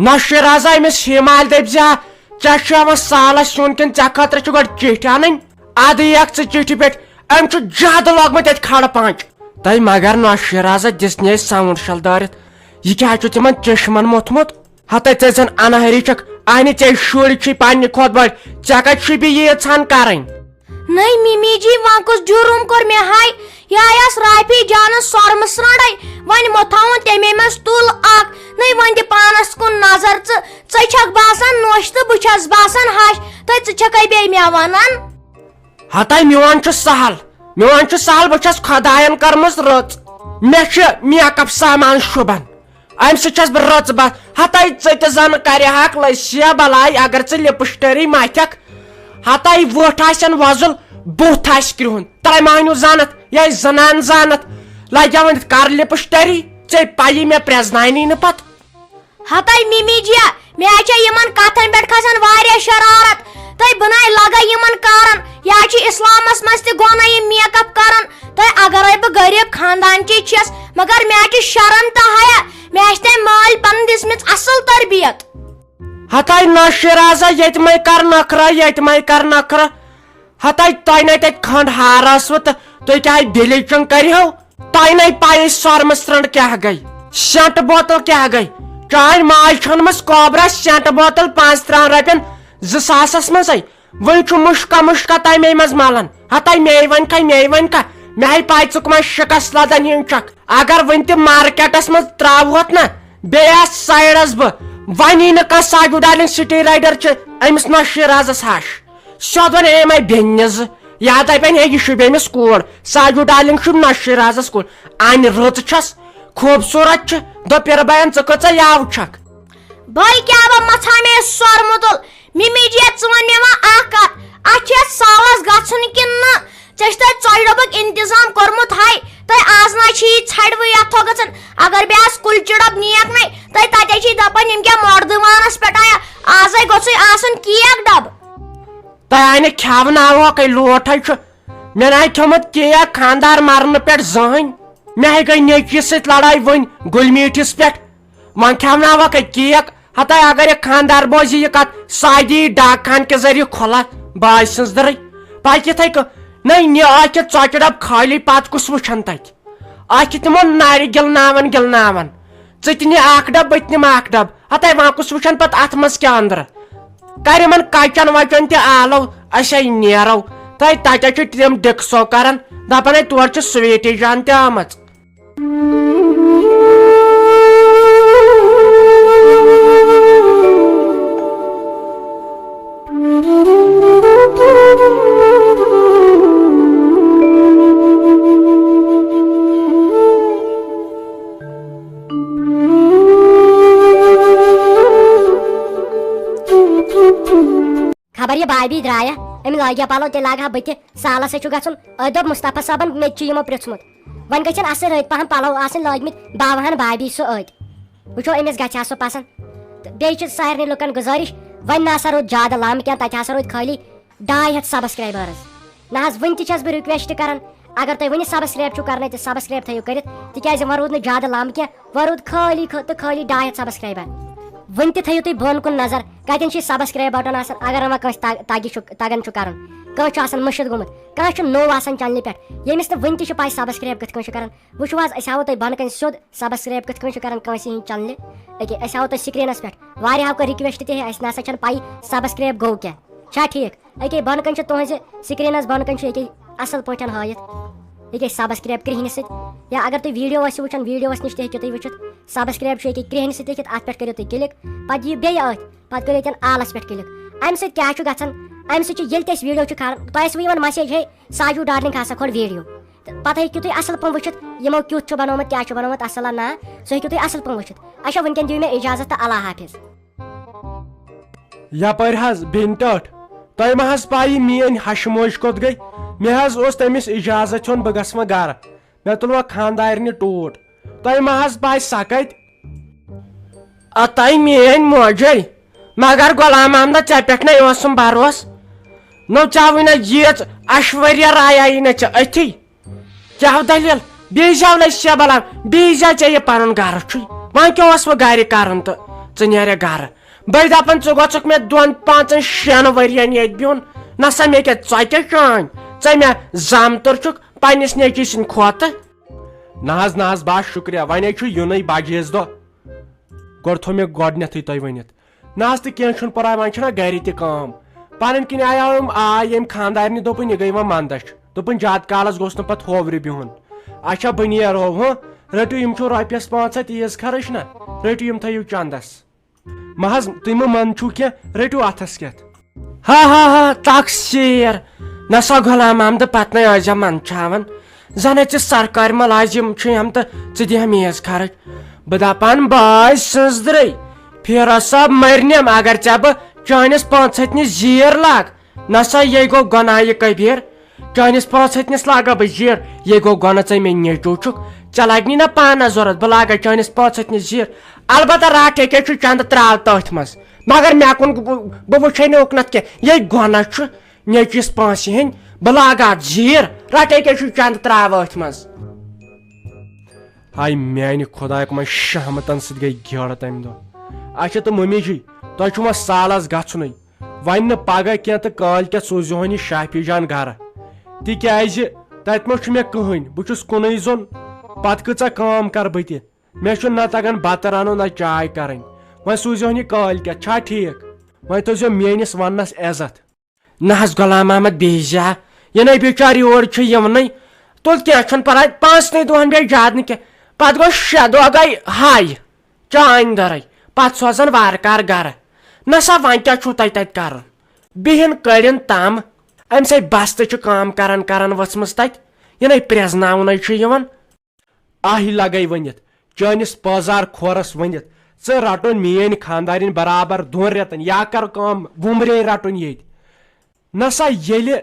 نشہِ رازا أمِس ہمال دٔپۍ زِ ژےٚ چھُ یِوان سالس سیُن کِنہٕ ژےٚ خٲطرٕ چھُ گۄڈٕ چِٹھۍ اَنٕنۍ اَدٕ یِکھ ژٕ چِٹھِ پٮ۪ٹھ أمۍ چھُ زیادٕ لوگمُت ییٚتہِ کھڑٕ پانٛچ تۄہہِ مگر نۄشہِ رازا دِژنہِ أسۍ ساوُنٛڈ شل دٲرِتھ یہِ کیٛاہ چھُ تِمن چشمن موٚتھمُت ہتے ژےٚ زن انہری چھکھ انہِ ژےٚ شُرۍ چھِ پننہِ کھۄتہٕ بٔڑۍ ژےٚ کتہِ چھُے بیٚیہِ ییٖژہن کرٕنۍ نہیں ممی جی وۄنۍ کُس جُرُم کوٚر مےٚ ہاے یہِ آیس رافی جانس سۄرمہٕ سرٛانٛڈے وۄنۍ مۄتھاوُن تمے منٛز تُل اکھ نہیں وۄنۍ دِ پانس کُن نظر ژٕ چھکھ باسان نۄش تہٕ بہٕ چھس باسان ہش تہٕ ژٕ چھکھے بیٚیہِ مےٚ ونان ہتے میون چھُ سہل بہٕ چھس خۄداین کٔرمٕژ رٕژ مےٚ چھُ میک اپ سامان شوٗبان امہِ سۭتۍ چھس بہٕ رٕژ بس ہتے ژٕ تہِ زن کرِہکھ لٔسیا بلاے اگر ژٕ لپسٹری متھکھ ہتے وُٹھ آسن وۄزُل بُتھ آسہِ کرٛہُن تۄہہِ مٲنِو زانتھ یہِ زنان زانتھ لگیا ؤنِتھ کر لپسٹری ژےٚ پیی مےٚ پرٛزناونی نہٕ پتہٕ ہتے ممی جیا مےٚ چھےٚ یِمن کتھن پٮ۪ٹھ کھسان واریاہ شرارت تۄہہِ بناے لگے یِمن کارن یا چھِ اسلامس منٛز تہِ گۄناہ یِم میک اپ کران تۄہہِ اگرے بہٕ غریٖب خاندانچی چھس مگر مےٚ چھِ شرم تہٕ حیا مےٚ چھِ تٔمۍ مٲلۍ پنٕنۍ دِژمٕژ اصل تربیت ہتے نۄشہِ رازا ییٚتہِ مے کر نخرٕ ہتے تۄہہِ نے تتہِ کھنڈ ہار ٲسوٕ تہٕ تُہۍ کیٛاہ بِلیٖچنگ کٔرِہو تۄہہِ نے پاے سۄرمہٕ سرٛنٛڈ کیٛاہ گٔے سینٹ بوتل کیٛاہ گٔے چانہِ ماجہِ چھٔنمٕژ کوبرا سینٹ بوتل 5 رۄپین 2000 منٛزے وۄنۍ چھُ مُشکا تمے منٛز ملان ہتے مے ؤنۍ کھا مےٚ ہے پاے ژٕ کٕمن شِکس لدن ہِنٛدۍ چھکھ اگر وُنہِ تہِ مارکیٹس منٛز تراوہوتھ نا بیٚیہِ آسہٕ سایڈس بہٕ وۄنی نہٕ کانٛہہ ساجوٗ ڈارلنگ سٹی رایڈر چھِ أمِس نۄشہِ رازس ہش سیوٚد وۄنۍ اے مے بیٚنہِ زٕ یا دپن ہے یہِ شوٗبہِ أمِس کوٗر ساجوٗ ڈارلنگ چھُ نۄشہِ رازس کوٗر انہِ رٕژ چھس خوٗبصوٗرت چھِ دوٚپِر بین ژٕ کۭژاہ یاوٕ چھکھ بھائی کیٛاہ بہٕ مژھا مےٚ سۄرمہٕ تُل ممی جی ژٕ وَن مےٚ وۄنۍ اکھ کتھ اتھ چھِ یتھ سالس گژھُن کِنہٕ نہٕ ژےٚ چھُ تتہِ ژۄچہِ ڈبُک انتظام کوٚرمُت ہاے تۄہہِ آز نا چھِ یہِ ژھڑوٕ یتھو گژھان اگر بیٚیہِ آز کُلچہِ ڈبہٕ نیکھ نے تۄہہِ تتے چھِ دپان یِم کیٛاہ مۄردٕوانس پٮ۪ٹھ آیا آزے گوٚژھُے آسُن کیک ڈبہٕ تۄہہِ آیہِ نہٕ کھٮ۪وناوہوکھے لوٹھے چھُ مےٚ نہ کھیوٚمُت کیک خاندار مرنہٕ پٮ۪ٹھ زٕہٕنۍ مےٚ ہے گٔے نیچوِس سۭتۍ لڑٲے وۄنۍ گُلۍ میٖٹھِس پٮ۪ٹھ وۄنۍ کھٮ۪وناوہوکھے کیک ہتے اگر یہِ خاندار بوزِ یہِ کتھ سادی ڈاک خان کہِ ذٔریعہٕ کھُلا باے سٕنٛز دٕرٕے پتہٕ کِتھے نہیں اتھ چھِ ژۄچہِ ڈبہٕ خٲلی پتہٕ کُس وٕچھان تتہِ اتھ چھِ تِمو نرِ گِلناوان ژٕ تہِ نہِ اکھ ڈبہٕ بہٕ تہِ نِمہٕ اکھ ڈبہٕ ہتے وۄنۍ کُس وٕچھان پتہٕ اتھ منٛز کیٛاہ أنٛدرٕ کر یِمن کچن وچن تہِ آلو أسۍ ہے نیرو تتے چھِ تِم ڈِکسو کران دپان ہے تورٕ چھِ سویٖٹی جان تہِ آمٕژ خبر یہ بھابی درٛایا أمۍ لاگیا پلو تیٚلہِ لاگہٕ ہا بہٕ تہِ سالس چھُ گژھُن أتھۍ دوٚپ مُصطفیٰ صٲبن مےٚ تہِ چھُ یِمو پرٛژھمُت وۄنۍ گژھن اصل رٕتۍ پہم پلو آسٕنۍ لٲگمٕتۍ باوہن بھابی سُہ أتھۍ وٕچھو أمِس گژھِ ہا سُہ پسنٛد تہٕ بیٚیہِ چھِ سارنٕے لُکن گُزٲرِش وۄنۍ نہ ہسا روٗد زیادٕ لَم کینٛہہ تتہِ ہسا روٗدۍ خٲلی 200 سبسکرایبٲرٕس نہ حظ وٕنہِ تہِ چھس بہٕ رِکویسٹ کران اگر تُہۍ وٕنہِ سبسکرایب چھُو کرنے تہٕ سبسکرایب تھٲیِو کٔرِتھ تِکیازِ وۄنۍ روٗد نہٕ زیادٕ لَم کینٛہہ وۄنۍ روٗد خٲلی تہٕ خٲلی 200 سبسکرایبر وٕنہِ تہِ تھٲیِو تُہۍ بۄن کُن نظر کتٮ۪ن چھِ سبسکرایب بٹن آسان اگر وۄنۍ کٲنٛسہِ تگان چھُ کرُن کٲنٛسہِ چھُ آسان مٔشِد گوٚمُت کانٛہہ چھُ نوٚو آسان چنلہِ پٮ۪ٹھ ییٚمِس نہٕ وٕنہِ تہِ چھِ پاے سبسکرایب کِتھ کٔنۍ چھُ کران وٕچھو حظ أسۍ ہاوو تۄہہِ بۄنہٕ کَنۍ سیوٚد سبسکرایب کِتھ کٔنۍ چھُ کران کٲنٛسہِ ہِنٛدِ چنلہِ أکیاہ أسۍ ہاوو تۄہہِ سکریٖنس پٮ۪ٹھ واریاہو کٔر رِکویسٹ تہِ اَسہِ نسا چھنہٕ پاے سبسکرایب گوٚو کیٛاہ چھا ٹھیٖک أکیاہ بۄنہٕ کَنۍ چھِ تُہنٛزِ سکریٖنس بۄنہٕ کَنۍ چھُ أکیاہ اصل پٲٹھۍ ہٲیِتھ أکیاہ سبسکرایب کرٛہنہِ سۭتۍ یا اگر تُہۍ ویٖڈیو ٲسِو وٕچھان ویٖڈیوس نِش تہِ ہیٚکِو تُہۍ وٕچھِتھ سبسکرایب چھُ أکیاہ کرٛہنہِ سۭتۍ لیکھِتھ اتھ پٮ۪ٹھ کٔرِو تُہۍ کِلِک پتہٕ یِیِو بیٚیہِ أتھۍ پتہٕ کٔرِو ییٚتٮ۪ن آلس پٮ۪ٹھ کِلِک امہِ سۭتۍ کیٛاہ چھُ گژھان امہِ سۭتۍ چھُ ییٚلہِ تہِ أسۍ ویٖڈیو چھِ کھالان تۄہہِ آسوٕ یِوان مسیج ہے ساجوٗ ڈارلنگ ہسا کھول ویٖڈیو تہٕ پتہٕ ہیٚکِو تُہۍ اصل پٲٹھۍ وٕچھِتھ یِمو کیُتھ چھُ بنومُت کیٛاہ چھُ بنومُت اصل نہ سُہ ہیٚکِو تُہۍ اصل پٲٹھۍ وٕچھِتھ اچھا وٕنکٮ۪ن دِیِو مےٚ اجازت تہٕ اللہ حافظ یپٲرۍ حظ بیٚنہِ ٹٲٹھ تۄہہِ ما حظ پایی میٲنۍ ہشہِ موج کوٚت گٔے مےٚ حظ اوس تٔمِس اجازت ہیوٚن بہٕ گژھٕ وۄنۍ گرٕ مےٚ تُل وۄنۍ خاندارنہِ ٹوٗٹ تۄہہِ ما حظ پاے سۄ کتہِ تۄہہِ میٲنۍ موجے مگر غلام احمد ژےٚ پٮ۪ٹھ نَے اوسُم بروس نو ژےٚ وٕنہِ ییٖژ ایشوریا راے آیی نہ ژےٚ أتھی کیٛاہ دٔلیٖل بیٚیہِ زاو لٔسیا بلام بیٚیہِ زا ژےٚ یہِ پنُن گرٕ چھُے وۄنۍ کیٛاہ اوس وۄنۍ گرِ کرُن تہٕ ژٕ نیرے گرٕ بٔے دپان ژٕ گوژھکھ مےٚ 2-5-6 ؤرین ییٚتہِ بِہُن نسا مےٚ کیٛاہ ژۄکہِ چٲنۍ ژٕ مےٚ زامتُر چھُکھ پننِس نیٚچی سٕنٛدِ کھۄتہٕ نہ حظ بس شُکریہ وۄنۍ چھُ یُنٕے بجہِ عیز دۄہ گۄڈٕ تھوٚو مےٚ گۄڈنیٚتھٕے تۄہہِ ؤنِتھ نہ حظ تہٕ کینٛہہ چھُنہٕ پرواے وۄنۍ چھِنہ گرِ تہِ کٲم پنٕنۍ کِنۍ آیاو ییٚمۍ خانٛدارنہِ دوٚپُن یہِ گٔے وۄنۍ منٛدچھ دوٚپُن زیادٕ کالس گوٚژھ نہٕ پتہٕ ہوورِ بِہُن اچھا بہٕ نیرو رٔٹِو یِم چھُو رۄپیس 500 عیز خرٕچ نہ رٔٹِو یِم تھٲیِو چندس مہ حظ تُہۍ مہ منٛدچھِو کینٛہہ رٔٹِو اتھس کٮ۪تھ ہا تقسیٖر نسا غلام محمد پتہٕ ٲسۍ منٛدچھاوان زن ژٕ سرکارِ ملازم چھُ یِم تہٕ ژٕ دِہم عیز خرٕچ بہٕ دپان باے سٕنٛزدرٕے فیروز صٲب مرنِم اگر ژےٚ بہٕ چٲنِس 500 زیٖر لاگ نسا یے گوٚو گۄناہہِ کبیٖر چٲنِس 500 لاگا بہٕ زیٖر یے گوٚو گۄنہٕ ژےٚ مےٚ نیٚچوٗ چھُکھ ژےٚ لگنی نا پانس ضروٗرت بہٕ لاگے چٲنِس 500 زیٖر البتہ راتھ ییٚکیٛاہ چھُ چندٕ ترٛاو تٔتھۍ منٛز مگر مےٚ کُن بہٕ وٕچھے نہٕ اُکنتھ کینٛہہ یے گۄنہ چھُ نیٚچوِس پٲنٛسہِ ہٕنٛدۍ بہٕ لاگہٕ اتھ زیٖر راتھ ییٚکیٛاہ چھُ چندٕ ترٛاو أتھۍ منٛز ہاے میانہِ خۄداے کُن شہمتن سۭتۍ گٔے گیڑٕ تمہِ دۄہ اچھا تہٕ مٔمی جی تۄہہِ چھُو وۄنۍ سالس گژھُنٕے وۄنۍ نہٕ پگہہ کینٛہہ تہٕ کٲلۍ سوٗزِہون یہِ شافی جان گرٕ تِکیازِ تتہِ ما چھُ مےٚ کٕہٕنۍ بہٕ چھُس کُنُے زوٚن پتہٕ کۭژاہ کٲم کرٕ بہٕ تہِ مےٚ چھُ نہ تگان بتہٕ رنُن نہ چاے کرٕنۍ وۄنۍ سوٗزِہون یہِ کٲلۍ چھا ٹھیٖک وۄنۍ تھٲیزیو میٲنِس وننس عزت نہ حظ غلام محمد بیٚہزا یِنَے بِچار یور چھُ یِونٕے تُل کینٛہہ چھُنہٕ پرواے 5 دۄہن بیٚیہِ زیادٕ نہٕ کینٛہہ پتہٕ گوٚو 6 دۄہ گٔے ہاے چانہِ درٕے پتہٕ سوزان وارٕ کارٕ گرٕ نسا وۄنۍ کیٛاہ چھُو تۄہہِ تتہِ کرُن بِہِن کٔڑِن تم امہِ سۭتۍ بستہٕ چھِ کٲم کران ؤژھمٕژ تتہِ یِنَے پرٛزناونَے چھُ یِوان آہہِ لگے ؤنِتھ چٲنِس پٲزار کھورس ؤنِتھ ژٕ رٹُن میٲنۍ خانٛدارِنۍ برابر 2 رٮ۪تن یا کر کٲم وُمرے رٹُن ییٚتہِ نسا ییٚلہِ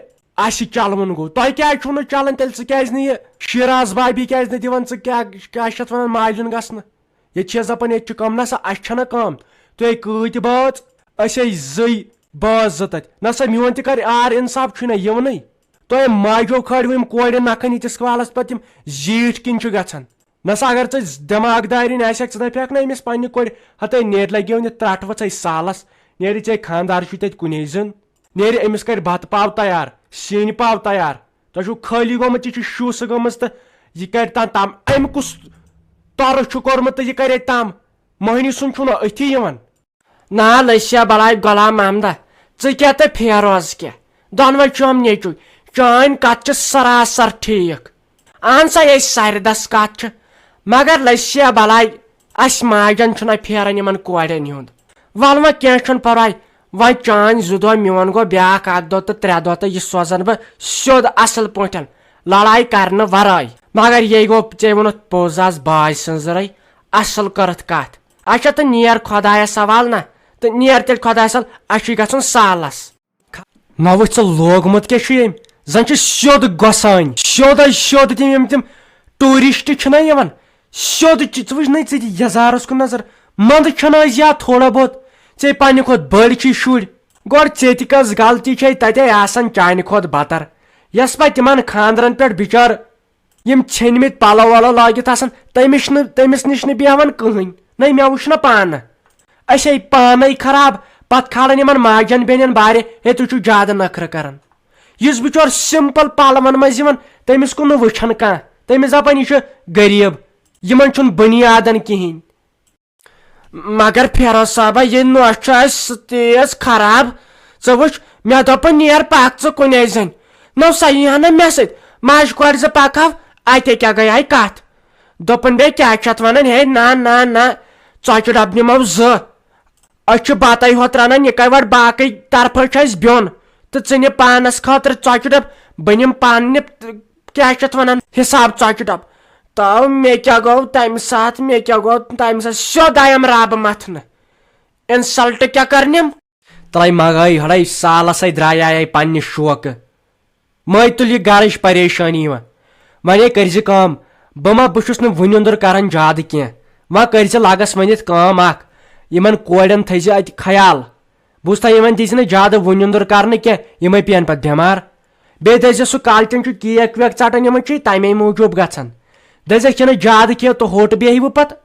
اسہِ چلوُن گوٚو تۄہہِ کیٛازِ چھُو نہٕ چلان تیٚلہِ ژٕ کیٛازِ نہٕ یہِ شیراز بابی کیٛازِ نہٕ دِوان ژٕ کیٛاہ چھِ اتھ ونان مالِیُن گژھنہٕ ییٚتہِ چھِ دپان ییٚتہِ چھِ کٲم نسا اسہِ چھنہ کٲم تُہۍ کۭتۍ بٲژ أسۍ ٲسۍ 2 بٲژ 2 تتہِ نسا میون تہِ کر آر انصاف چھُ نہ یِونٕے تۄہہِ ماجو کھٲڑوٕ یِم کورِ نکھن ییٖتِس کالس پتہٕ یِم زیٖٹھ کِنۍ چھُ گژھان نسا اگر ژٕ دٮ۪ماغ دارِنۍ آسٮ۪کھ ژٕ دپکھ نا أمِس پننہِ کورِ ہتٲے نیرِ لگیو نہٕ ترٹھ ؤژھے سالس نیرِ ژےٚ خانٛدار چھُ تتہِ کُنی زٔنۍ نیرِ أمِس کرِ بتہٕ پاو تیار سِنۍ پاو تیار تۄہہِ چھُو خٲلی گوٚمُت یہِ چھِ شوٗسہٕ گٔمٕژ تہٕ یہِ کرِ تام أمۍ کُس طورٕ چھُ کوٚرمُت تہٕ یہِ کرِ تام مٔہنی سُنٛد چھُنہ أتھی یِوان نا لٔسیا بلاے غلام محمدہ ژٕ کیٛاہ تہٕ فیروز کیٛاہ دۄنوے چھُم نیٚچوٗ چٲنۍ کتھ چھِ سراسر ٹھیٖک اہن سا یے سردس کتھ چھِ مگر لٔسیا بلاے اسہِ ماجن چھُنہ پھیران یِمن کورٮ۪ن ہُنٛد ول وۄنۍ کینٛہہ چھُنہٕ پرواے وۄنۍ چٲنۍ 2 دۄہ میون گوٚو بیاکھ 1 دۄہ تہٕ 3 دۄہ تہٕ یہِ سوزن بہٕ سیوٚد اصل پٲٹھۍ لڑاے کرنہٕ ورٲے مگر یے گوٚو ژےٚ ووٚنُتھ پوٚز آز باے سٕنٛزرے اصل کٔرٕتھ کتھ اچھا تہٕ نیر خۄدایس حوال نہ تہٕ نیر تیٚلہِ خۄدایس حوال اسہِ چھُے گژھُن سالس نہ وٕچھ ژٕ لوگمُت کیٛاہ چھُ ییٚمۍ زن چھِ سیوٚد گۄسٲنۍ سیوٚد تِم یِم تِم ٹوٗرِسٹ چھِنہ یِوان سیوٚد ژٕ وٕچھ نہ ژٕ دِ یزارس کُن نظر منٛدٕ چھنہٕ أسۍ یا تھوڑا بہت ژےٚ پننہِ کھۄتہٕ بٔڑۍ چھِ شُرۍ گۄڈٕ ژےٚ تہِ کۄس غلطی چھے تتے آسان چانہِ کھۄتہٕ بدتر یس پتہٕ تِمن خانٛدرن پٮ۪ٹھ بِچار یِم ژھیٚنمٕتۍ پلو ولو لٲگِتھ آسان تٔمِس نِش نہٕ بیہوان کٕہٕنۍ نہ مےٚ وٕچھ نہ پانہٕ أسے پانے خراب پتہٕ کھالان یِمن ماجن بیٚنٮ۪ن بارِ ہے تُہۍ چھِو زیادٕ نخرٕ کران یُس بِچور سمپل پلون منٛز یِوان تٔمِس کُن نہٕ وٕچھان کانٛہہ تٔمِس دپان یہِ چھُ غریٖب یِمن چھُنہٕ بُنیادن کِہینۍ مگر فیروز صٲبا یہِ نوش چھُ اسہِ تیز خراب ژٕ وٕچھ مےٚ دوٚپُن نیر پکھ ژٕ کُنے زٔنۍ نو سا یی ہا نہٕ مےٚ سۭتۍ ماجہِ کورِ زٕ پکہو اتہِ کیٛاہ گٔیے کتھ دوٚپُن بیٚیہِ کیٛاہ چھِ اتھ ونان ہے نہ ژۄچہِ ڈبہٕ نِمو 2 أسۍ چھِ بتے ہوت رنان یہِ کر باقٕے طرفہٕ چھُ اسہِ بیوٚن تہٕ ژٕ نہِ پانس خٲطرٕ ژۄچہِ ڈبہٕ بہٕ نِم پانہٕ کیٛاہ چھِ اتھ ونان حساب ژۄچہِ ڈبہٕ تو مےٚ کیٛاہ گوٚو تمہِ ساتہٕ سیوٚد آیم رب متھنہٕ انسلٹ کیٛاہ کرنِم ترٛاے مگٲے ہڑے سالسے درٛایے پننہِ شوقہٕ مٔے تُل یہِ گرٕچ پریشٲنی وۄنۍ کٔرزِ کٲم بہٕ چھُس نہٕ وُنیُنٛدُر کران زیادٕ کینٛہہ وۄنۍ کٔرزِ لگس ؤنِتھ کٲم اکھ یِمن کورٮ۪ن تھٲیزِ اتہِ خیال بوٗزتھا یِمن دِزِ نہٕ زیادٕ وُنیُنٛدُر کرنہٕ کینٛہہ یِمے پیٚن پتہٕ بٮ۪مار بیٚیہِ دٔپزِ سُہ کالچن چھُ کیک ویک ژٹان یِمن چھُ تمے موٗجوٗب گژھان دٔپزٮ۪کھ چھِنہٕ زیادٕ کینٛہہ تہٕ ہوٚٹ بیٚہوٕ پتہٕ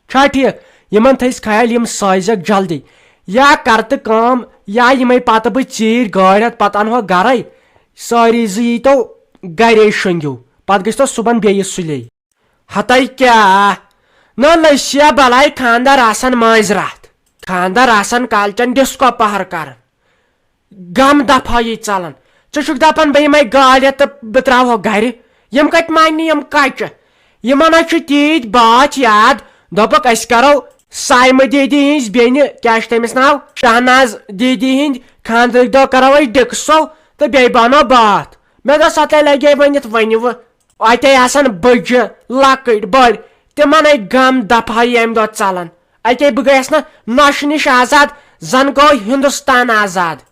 چھا ٹھیٖک یمن تھیس خیال یم سازک جلدی یا کرتہ کام یا یمے پتہ بہ ژیٖرۍ گاڑِ ہتھ پتہ انہو گرے ساری زٕ ییٖتو گرے شنگیو پتہٕ گٔژھتو صبحن بیٚیہِ سُلے ہتاے کیاہ نہ لٔسیا بلاے خاندار آسان مٲنٛزِ راتھ خاندار آسان کالچن ڈسکو پہر کران غم دفایی ژلان ژٕ چھُکھ دپان بہٕ یمے گاڑِ تہٕ بہٕ تراوہو گرِ یم کتہِ ماننہِ یم کچہِ یمن ہا چھُ تیٖتۍ باتھ یاد دوٚپُکھ أسۍ کرو سایمہٕ دیدی ہٕنٛز بیٚنہِ کیاہ چھُ تٔمِس ناو شہناز دیدی ہٕنٛدۍ خاندرٕکۍ دۄہ کرو أسۍ ڈِکسو تہٕ بیٚیہِ بنو باتھ مےٚ دوٚپ سۄ لگے ؤنِتھ ؤنِوٕ اتے آسان بٔجہِ لۄکٕٹۍ بٔڑۍ تِمن ہے غم دفایی امہِ دۄہ ژلان اتے بہٕ گٔیس نہ نۄشہِ نِش آزاد زن گوٚو ہندوستان آزاد